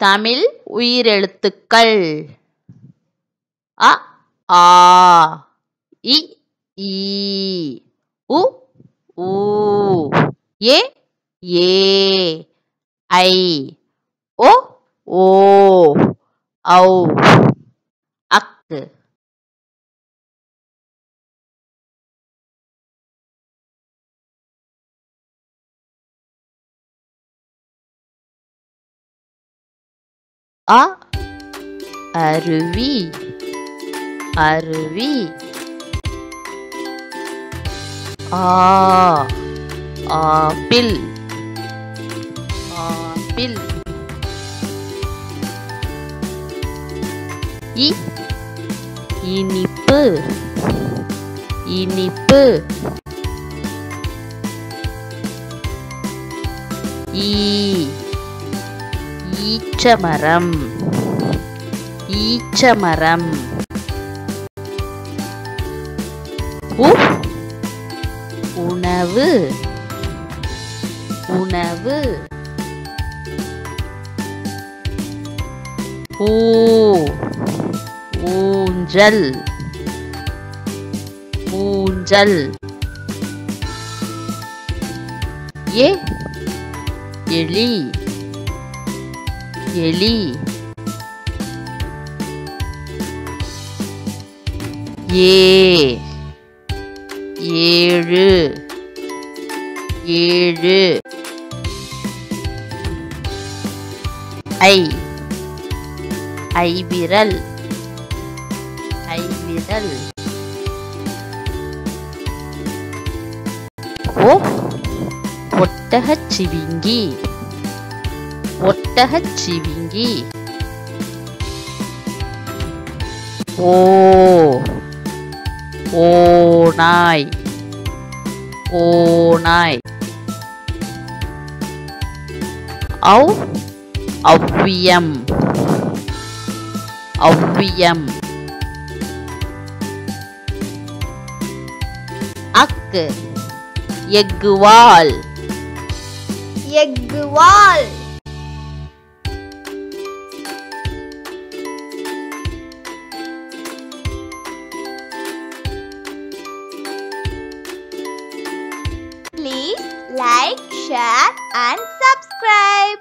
தமிழ் உயிரெழுத்துக்கள் அ ஆ இ ஈ உ ஊ ஏ ஏ ஐ ஓ ஓ ஔ அக்கு அ அருவி அருவி ஆ ஆப்பிள் ஆப்பிள் இ இனிப்பு இனிப்பு ஈ ஈச்சமரம் ஈச்சமரம் உ உணவு உணவு ஊ ஊஞ்சல் ஊஞ்சல் ஏ எலி எலி ஏ ஏழு ஏழு ஐ ஐவிரல் ஐவிரல் ஓ ஒட்டகச்சிவிங்கி ஒட்டகச்சிவிங்கி ஓ ஓநாய் ஓநாய் ஔ ஔவியம் ஔவியம் அக்கு எக்குவால் எக்குவால் Please like, share and subscribe.